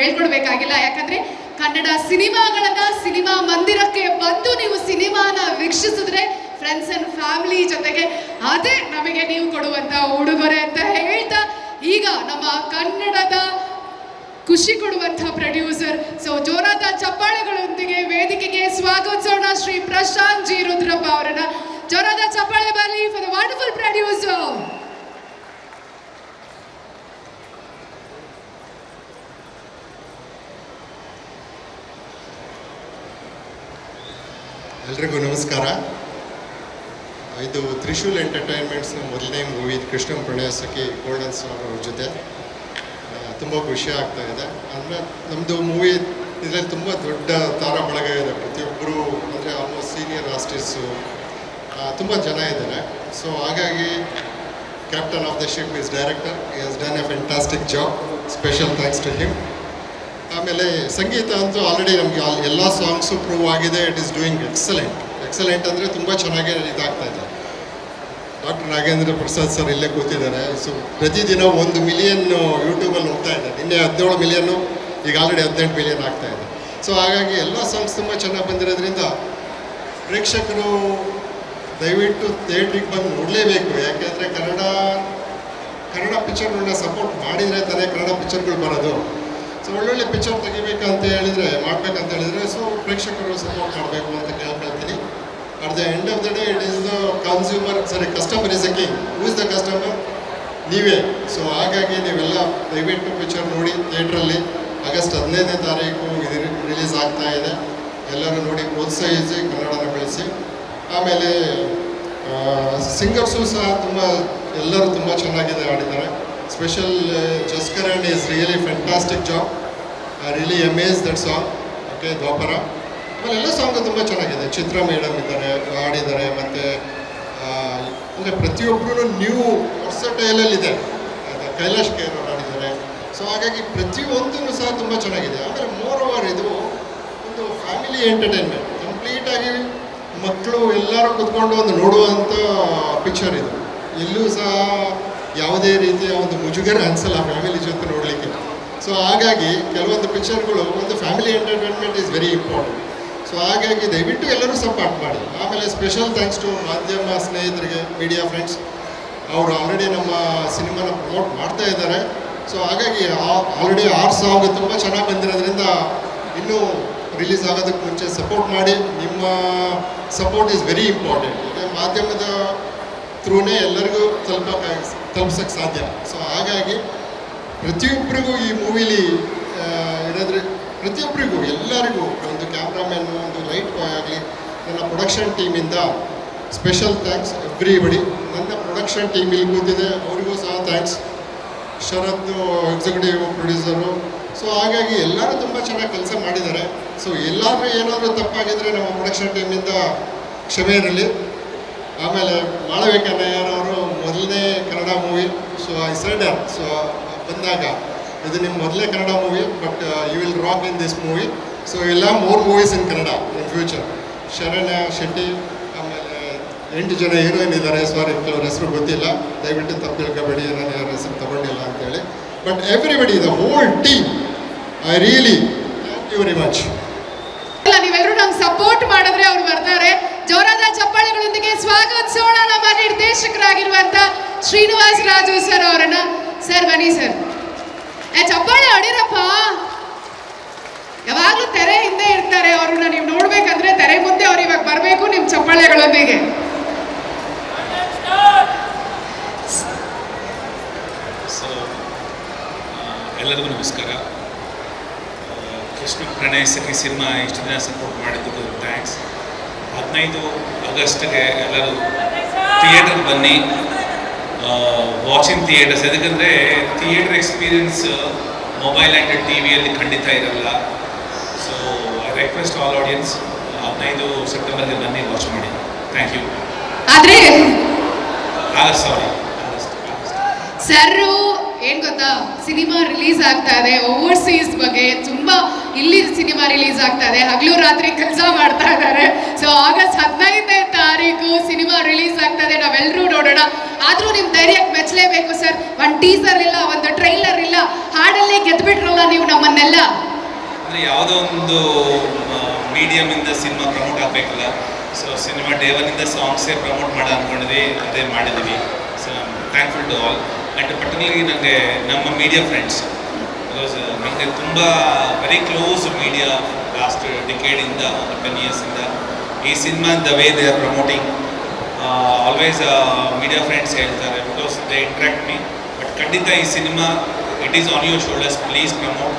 ಹೇಳ್ಕೊಡ್ಬೇಕಾಗಿಲ್ಲ. ಯಾಕಂದ್ರೆ ಕನ್ನಡ ಸಿನಿಮಾ ಮಂದಿರಕ್ಕೆ ಬಂದು ನೀವು ಸಿನಿಮಾನ ವೀಕ್ಷಿಸಿದ್ರೆ ಫ್ರೆಂಡ್ಸ್ ಅಂಡ್ ಫ್ಯಾಮಿಲಿ ಜೊತೆಗೆ ಅದೇ ನಮಗೆ ನೀವು ಕೊಡುವಂತ ಉಡುಗೊರೆ ಅಂತ ಹೇಳ್ತಾ, ಈಗ ನಮ್ಮ ಕನ್ನಡದ ಖುಷಿ ಕೊಡುವಂತಹ ಪ್ರೊಡ್ಯೂಸರ್, ಸೊ ಜೋರಾದ ಚಪ್ಪಾಳೆಗಳೊಂದಿಗೆ ವೇದಿಕೆಗೆ ಸ್ವಾಗತಿಸೋಣ ಶ್ರೀ ಪ್ರಶಾಂತ್ ಜಿ ರುದ್ರಪ್ಪ ಅವರನ್ನ. ಜೋರಾದ ಚಪ್ಪಾಳೆ ಬರಲಿ ಫಾರ್ ದ ವಂಡರ್ಫುಲ್ ಪ್ರೊಡ್ಯೂಸರ್. ಎಲ್ರಿಗೂ ನಮಸ್ಕಾರ. ಇದು ತ್ರಿಶೂಲ್ ಎಂಟರ್ಟೈನ್ಮೆಂಟ್ಸ್ನ ಮೊದಲನೇ ಮೂವಿ ಕೃಷ್ಣ ಪ್ರಣಯ ಸಖಿ ಗೋಲ್ಡನ್ ಸ್ಟಾರ್ ಅವ್ರ ಜೊತೆ ತುಂಬ ಖುಷಿ ಆಗ್ತಾ ಇದೆ. ಅಂದರೆ ನಮ್ಮದು ಮೂವಿ ಇದರಲ್ಲಿ ತುಂಬ ದೊಡ್ಡ ತಾರ ಬಳಗ ಇದೆ. ಪ್ರತಿಯೊಬ್ಬರು ಅಂದರೆ ಆಲ್ಮೋಸ್ಟ್ ಸೀನಿಯರ್ ಆರ್ಟಿಸ್ಟು ತುಂಬ ಜನ ಇದ್ದಾರೆ. ಸೊ ಹಾಗಾಗಿ captain of the ship is director, he has done a fantastic job, special thanks to him. ಆಮೇಲೆ ಸಂಗೀತ ಅಂತೂ ಆಲ್ರೆಡಿ ನಮಗೆ ಎಲ್ಲ ಸಾಂಗ್ಸು ಪ್ರೂವ್ ಆಗಿದೆ. ಇಟ್ ಈಸ್ ಡೂಯಿಂಗ್ ಎಕ್ಸಲೆಂಟ್ ಅಂದರೆ ತುಂಬ ಚೆನ್ನಾಗಿ ಇದಾಗ್ತಾ ಇದೆ. ಡಾಕ್ಟರ್ ನಾಗೇಂದ್ರ ಪ್ರಸಾದ್ ಸರ್ ಇಲ್ಲೇ ಕೂತಿದ್ದಾರೆ. ಸೊ ಪ್ರತಿದಿನ 1 ಮಿಲಿಯನ್ ಯೂಟ್ಯೂಬಲ್ಲಿ ಹೋಗ್ತಾ ಇದೆ. ನಿನ್ನೆ 17 ಮಿಲಿಯನ್ನು, ಈಗ ಆಲ್ರೆಡಿ 18 ಮಿಲಿಯನ್ ಆಗ್ತಾ ಇದೆ. ಸೊ ಹಾಗಾಗಿ ಎಲ್ಲ ಸಾಂಗ್ಸ್ ತುಂಬ ಚೆನ್ನಾಗಿ ಬಂದಿರೋದ್ರಿಂದ ಪ್ರೇಕ್ಷಕರು ದಯವಿಟ್ಟು ಥಿಯೇಟ್ರಿಗೆ ಬಂದು ನೋಡಲೇಬೇಕು. ಯಾಕೆಂದರೆ ಕನ್ನಡ ಪಿಕ್ಚರ್ಗಳನ್ನ ಸಪೋರ್ಟ್ ಮಾಡಿದರೆ ತಾನೇ ಕನ್ನಡ ಪಿಕ್ಚರ್ಗಳು ಬರೋದು. ಸೊ ಒಳ್ಳೊಳ್ಳೆ ಪಿಕ್ಚರ್ ತೆಗಿಬೇಕಂತ ಹೇಳಿದರೆ ಸೊ ಪ್ರೇಕ್ಷಕರು ಸಪೋರ್ಟ್ ಮಾಡಬೇಕು ಅಂತ ಕೇಳ್ಕೊಳ್ತೀನಿ. At the end of the day it is the customer is a king. Who is the customer? ನೀವೇ. ಸೊ ಹಾಗಾಗಿ ನೀವೆಲ್ಲ ದಯವಿಟ್ಟು ಪಿಕ್ಚರ್ ನೋಡಿ ಥಿಯೇಟ್ರಲ್ಲಿ. ಆಗಸ್ಟ್ 15ನೇ ತಾರೀಕು ಇದು ರಿಲೀಸ್ ಆಗ್ತಾ ಇದೆ. ಎಲ್ಲರೂ ನೋಡಿ ಪ್ರೋತ್ಸಾಹಿಸಿ, ಕನ್ನಡನ ಬೆಳೆಸಿ. ಆಮೇಲೆ ಸಿಂಗರ್ಸು ಸಹ ಎಲ್ಲರೂ ತುಂಬ ಚೆನ್ನಾಗಿದೆ ಆಡಿದ್ದಾರೆ. Special Jaskaran is really fantastic job. I really amaze that song. Okay, Dwapara. ಆಮೇಲೆ ಎಲ್ಲ ಸಾಂಗು ತುಂಬ ಚೆನ್ನಾಗಿದೆ. ಚಿತ್ರ ಮೇಡಮ್ ಇದ್ದಾರೆ, ಆಡಿದ್ದಾರೆ. ಮತ್ತು ಅಂದರೆ ಪ್ರತಿಯೊಬ್ಬರೂ ನ್ಯೂ ವರ್ಸಟೈಲಲ್ಲಿದೆ. ಕೈಲಾಶ್ ಕೇರ್ ಅವರು ಆಡಿದ್ದಾರೆ. ಸೊ ಹಾಗಾಗಿ ಪ್ರತಿಯೊಂದೂ ಸಹ ತುಂಬ ಚೆನ್ನಾಗಿದೆ. ಆಮೇಲೆ ಮೋರ್ ಓವರ್ ಇದು ಒಂದು ಫ್ಯಾಮಿಲಿ ಎಂಟರ್ಟೈನ್ಮೆಂಟ್. ಕಂಪ್ಲೀಟಾಗಿ ಮಕ್ಕಳು ಎಲ್ಲರೂ ಕುತ್ಕೊಂಡು ಒಂದು ನೋಡುವಂಥ ಪಿಕ್ಚರ್ ಇದು. ಎಲ್ಲೂ ಸಹ ಯಾವುದೇ ರೀತಿಯ ಒಂದು ಮುಜುಗರ ಅನಿಸಲ್ಲ ಫ್ಯಾಮಿಲಿ ಜೊತೆ ನೋಡಲಿಕ್ಕೆ. ಸೊ ಹಾಗಾಗಿ ಕೆಲವೊಂದು ಪಿಕ್ಚರ್ಗಳು ಒಂದು family entertainment is very important. So ಹಾಗಾಗಿ ದಯವಿಟ್ಟು ಎಲ್ಲರೂ ಸಪೋರ್ಟ್ ಮಾಡಿ. ಆಮೇಲೆ ಸ್ಪೆಷಲ್ ಥ್ಯಾಂಕ್ಸ್ ಟು ಮಾಧ್ಯಮ ಸ್ನೇಹಿತರಿಗೆ, ಮೀಡಿಯಾ ಫ್ರೆಂಡ್ಸ್. ಅವರು ಆಲ್ರೆಡಿ ನಮ್ಮ ಸಿನಿಮಾನ ಪ್ರಮೋಟ್ ಮಾಡ್ತಾ ಇದ್ದಾರೆ. ಸೊ ಹಾಗಾಗಿ ಆಲ್ರೆಡಿ 6 ಸಾಂಗ್ ತುಂಬ ಚೆನ್ನಾಗಿ ಬಂದಿರೋದ್ರಿಂದ ಇನ್ನೂ ರಿಲೀಸ್ ಆಗೋದಕ್ಕೆ ಮುಂಚೆ ಸಪೋರ್ಟ್ ಮಾಡಿ. ನಿಮ್ಮ ಸಪೋರ್ಟ್ ಈಸ್ ವೆರಿ ಇಂಪಾರ್ಟೆಂಟ್. ಈಗ ಮಾಧ್ಯಮದ ಥ್ರೂನೇ ಎಲ್ಲರಿಗೂ ತಲುಪಿಸೋಕ್ಕೆ ಸಾಧ್ಯ. ಸೊ ಹಾಗಾಗಿ ಪ್ರತಿಯೊಬ್ಬರಿಗೂ ಈ ಮೂವಿಲಿ ಇರೋದ್ರೆ ಪ್ರತಿಯೊಬ್ಬರಿಗೂ ಎಲ್ಲರಿಗೂ ಒಂದು ಕ್ಯಾಮ್ರಾಮ್ಯಾನು, ಒಂದು ಲೈಟ್ ಬಾಯ್ ಆಗಲಿ, ನನ್ನ ಪ್ರೊಡಕ್ಷನ್ ಟೀಮಿಂದ ಸ್ಪೆಷಲ್ ಥ್ಯಾಂಕ್ಸ್ ಎವ್ರಿಬಡಿ. ನನ್ನ ಪ್ರೊಡಕ್ಷನ್ ಟೀಮ್ ಇಲ್ಲಿ ಕೂತಿದೆ, ಅವರಿಗೂ ಸಹ ಥ್ಯಾಂಕ್ಸ್. ಶರತ್ ಎಕ್ಸಿಕ್ಯೂಟಿವ್ ಪ್ರೊಡ್ಯೂಸರು. ಸೊ ಹಾಗಾಗಿ ಎಲ್ಲರೂ ತುಂಬ ಚೆನ್ನಾಗಿ ಕೆಲಸ ಮಾಡಿದ್ದಾರೆ. ಸೊ ಎಲ್ಲರೂ ಏನಾದರೂ ತಪ್ಪಾಗಿದ್ದರೆ ನಮ್ಮ ಪ್ರೊಡಕ್ಷನ್ ಟೀಮಿಂದ ಕ್ಷಮೆ ಇರಲಿ. ಆಮೇಲೆ ಮಾಳವಿಕ ನಾಯರ್ ಮೊದಲನೇ Kannada movie. So I said so ಬಂದಾಗ ಇದು ನಿಮ್ಮ ಮೊದಲನೇ Kannada movie, but you will rock in this movie. So ಎಲ್ಲ 3 movies in Kannada in future. Sharanya Shetty, ಆಮೇಲೆ 8 ಜನ ಹೀರೋಯಿನ್ ಇದ್ದಾರೆ. ಸಾರಿ, ಕೆಲವ್ರ ಹೆಸರು ಗೊತ್ತಿಲ್ಲ, ದಯವಿಟ್ಟು ತಪ್ಪು ತಿಳ್ಕೊಬೇಡಿ, ನಾನು ಯಾರ ಹೆಸರು ತಗೊಂಡಿಲ್ಲ ಅಂತೇಳಿ. But everybody, the whole team, I really thank you very much. ನೀವೆಲ್ಲರೂ ನಂಗೆ ಸಪೋರ್ಟ್ ಮಾಡಿದ್ರೆ ಅವ್ರು ಬರ್ತಾರೆ. ಜೋರಾದ ಚಪ್ಪಾಳೆಗಳೊಂದಿಗೆ ಸ್ವಾಗತಿಸೋಣ ನಮ್ಮ ನಿರ್ದೇಶಕರಾಗಿರುವಂತ ಶ್ರೀನಿವಾಸ್ ರಾಜು ಸರ್ ಅವರನ್ನ. ಸರ್ ಬನ್ನಿ ಸರ್. ಚಪ್ಪಾಳೆ ಹೊಡಿರಪ್ಪ. ಯಾವಾಗಲೂ ತೆರೆ ಹಿಂದೆ ಇರ್ತಾರೆ. ಅವ್ರನ್ನ ನೀವು ನೋಡ್ಬೇಕಂದ್ರೆ ತೆರೆ ಮುಂದೆ ಅವ್ರು ಇವಾಗ ಬರಬೇಕು ನಿಮ್ಮ ಚಪ್ಪಾಳೆಗಳೊಂದಿಗೆ. ಎಲ್ಲರಿಗೂ ನಮಸ್ಕಾರ. ಕೃಷ್ಣ ಪ್ರಣಯ ಸಖಿ ಸಿನಿಮಾ ಇಷ್ಟು ದಿನ ಸಪೋರ್ಟ್ ಮಾಡಿದ್ದಕ್ಕೂ ಥ್ಯಾಂಕ್ಸ್. 15 ಆಗಸ್ಟ್ಗೆ ಎಲ್ಲರೂ ಥಿಯೇಟರ್ಗೆ ಬನ್ನಿ, ವಾಚ್ ಇನ್ ಥಿಯೇಟರ್ಸ್. ಯಾಕಂದರೆ ಥಿಯೇಟರ್ ಎಕ್ಸ್ಪೀರಿಯನ್ಸ್ ಮೊಬೈಲ್ ಆ್ಯಂಡ್ ಟಿ ವಿಯಲ್ಲಿ ಖಂಡಿತ ಇರಲ್ಲ. So I request all audience, 15 ಸೆಪ್ಟೆಂಬರ್ಗೆ ಬನ್ನಿ, ವಾಚ್ ಮಾಡಿ. Thank you. ಆದರೆ ಸಾರಿ ಸರ್ ಏನ್ ಗೊತ್ತಾ, ಸಿನಿಮಾ ರಿಲೀಸ್ ಆಗ್ತಾ ಇದೆ, ಓವರ್ಸೀಸ್ ಬಗ್ಗೆ ತುಂಬಾ ಇಲ್ಲಿ ಸಿನಿಮಾ ರಿಲೀಸ್ ಆಗ್ತಾ ಇದೆ, ಹಗಲು ರಾತ್ರಿ ಕೆಲಸ ಮಾಡ್ತಾ ಇದ್ದಾರೆ. ಸೊ ಆಗಸ್ಟ್ 15ನೇ ತಾರೀಕು ಸಿನಿಮಾ ರಿಲೀಸ್ ಆಗ್ತಾ ಇದೆ, ನಾವೆಲ್ಲರೂ ನೋಡೋಣ. ಆದ್ರೂ ನಿಮ್ ಧೈರ್ಯಕ್ಕೆ ಮೆಚ್ಚಲೇಬೇಕು ಸರ್. ಒಂದು ಟೀಸರ್ ಇಲ್ಲ, ಒಂದು ಟ್ರೈಲರ್ ಇಲ್ಲ, ಹಾಡಲ್ಲೇ ಗೆದ್ಬಿಟ್ರಲ್ಲ ನೀವು ನಮ್ಮನ್ನೆಲ್ಲ. ಅಂದರೆ ಯಾವುದೋ ಒಂದು ಮೀಡಿಯಮಿಂದ ಸಿನಿಮಾ ಪ್ರಮೋಟ್ ಆಗಬೇಕಲ್ಲ, ಸೊ ಸಿನಿಮಾ ಡೇ ಒನ್ನಿಂದ ಸಾಂಗ್ಸೇ ಪ್ರಮೋಟ್ ಮಾಡಿ ಅಂದ್ಕೊಂಡಿದ್ವಿ, ಅದೇ ಮಾಡಿದ್ದೀವಿ. So thankful to all and particularly ನನಗೆ ನಮ್ಮ ಮೀಡಿಯಾ ಫ್ರೆಂಡ್ಸ್, ಬಿಕಾಸ್ ನನಗೆ ತುಂಬ ವೆರಿ ಕ್ಲೋಸ್ ಮೀಡಿಯಾ ಲಾಸ್ಟ್ ಡಿಕೇಡಿಂದ 10 ಇಯರ್ಸಿಂದ. ಈ cinema the way they are promoting always media friends ಹೇಳ್ತಾರೆ, because they interact me. But ಖಂಡಿತ ಈ cinema it is on your shoulders, please promote.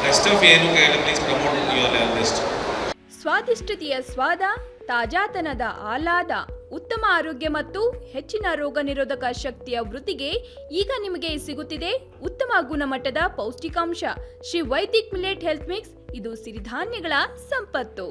Rest of ಏನು ಕೇಳಿ ಪ್ಲೀಸ್ ಪ್ರಮೋಟ್ ಯುವರ್ ಬೆಸ್ಟ್. ಸ್ವಾದಿಷ್ಟತೆಯ ಸ್ವಾದ, ತಾಜಾತನದ ಆಹ್ಲಾದ, ಉತ್ತಮ ಆರೋಗ್ಯ ಮತ್ತು ಹೆಚ್ಚಿನ ರೋಗ ನಿರೋಧಕ ಶಕ್ತಿಯ ವೃದ್ಧಿಗೆ ಈಗ ನಿಮಗೆ ಸಿಗುತ್ತಿದೆ ಉತ್ತಮ ಗುಣಮಟ್ಟದ ಪೌಷ್ಟಿಕಾಂಶ. Shri Vaidik millet health mix, ಇದು ಸಿರಿಧಾನ್ಯಗಳ ಸಂಪತ್ತು.